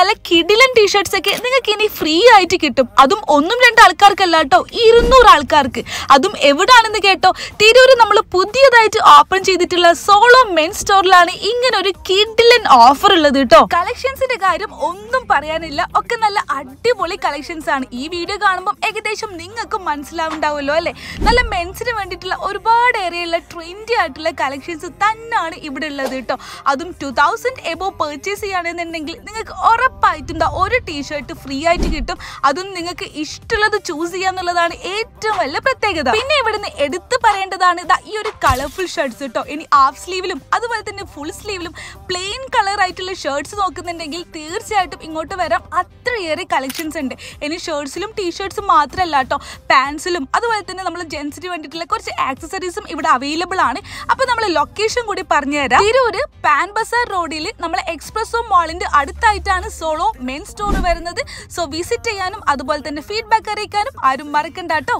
നല്ല കിടിലൻ ടീഷർട്സ് ഒക്കെ നിങ്ങൾക്ക് ഇനി ഫ്രീ ആയിട്ട് കിട്ടും. അതും 1-2 ആൾക്കാർക്കല്ല കേട്ടോ, 200 ആൾക്കാർക്ക്. അതും എവിടാണെന്ന് കേട്ടോ, തിരൂര് നമ്മൾ പുതിയതായിട്ട് ഓപ്പൺ ചെയ്തിട്ടുള്ള സോളോ മെൻ സ്റ്റോറിലാണ് ഇങ്ങനെ ഒരു കിടിലൻ ഓഫർ ഉള്ളത് കേട്ടോ. കളക്ഷൻസിന്റെ കാര്യം ഒന്നും പറയാനില്ല, ഒക്കെ നല്ല അടിപൊളി കളക്ഷൻസ് ആണ്. ഈ വീഡിയോ കാണുമ്പോൾ ഏകദേശം നിങ്ങൾക്ക് മനസ്സിലാവുണ്ടാവുമല്ലോ അല്ലെ. നല്ല മെൻസിന് വേണ്ടിയിട്ടുള്ള ഒരുപാട് ഏറെയുള്ള ട്രെൻഡി ആയിട്ടുള്ള കളക്ഷൻസ് തന്നെയാണ് ഇവിടെ ഉള്ളത് കേട്ടോ. അതും 2000 എബോ പർച്ചേസ് ചെയ്യുകയാണെന്നുണ്ടെങ്കിൽ നിങ്ങൾക്ക് ഉറപ്പായിട്ടും ഒരു ടീഷർട്ട് ഫ്രീ ആയിട്ട് കിട്ടും. അതും നിങ്ങൾക്ക് ഇഷ്ടമുള്ളത് ചൂസ് ചെയ്യാന്നുള്ളതാണ് ഏറ്റവും വലിയ പ്രത്യേകത. പിന്നെ ഇവിടുന്ന് എടുത്തു പറയേണ്ടതാണ് ഈ ഒരു കളർഫുൾ ഷർട്ട്സ് കേട്ടോ. ഇനി ഹാഫ് സ്ലീവിലും അതുപോലെ തന്നെ ഫുൾ സ്ലീവിലും പ്ലെയിൻ കളർ ആയിട്ടുള്ള ഷർട്ട്സ് നോക്കുന്നുണ്ടെങ്കിൽ തീർച്ചയായിട്ടും ഇങ്ങോട്ട് വരാം. അത്രയേറെ കളക്ഷൻസ് ഉണ്ട്. ഇനി ഷർട്ട്സിലും ടീഷർട്ട്സും മാത്രമല്ല കേട്ടോ, പാൻസിലും അതുപോലെ തന്നെ നമ്മൾ ജെൻസിന് വേണ്ടിയിട്ടുള്ള കുറച്ച് ആക്സസറീസും ഇവിടെ അവൈലബിൾ ആണ്. അപ്പൊ നമ്മൾ ലൊക്കേഷൻ കൂടി പറഞ്ഞുതരാം. തിരൂര് പാൻ ബസാർ റോഡിൽ നമ്മളെ എക്സ്പ്രസോ മാളിന്റെ അടുത്തായിട്ടാണ് സോളോ മെൻ സ്റ്റോർ വരുന്നത്. സോ വിസിറ്റ് ചെയ്യാനും അതുപോലെ തന്നെ ഫീഡ്ബാക്ക് അറിയിക്കാനും ആരും മറക്കണ്ട കേട്ടോ.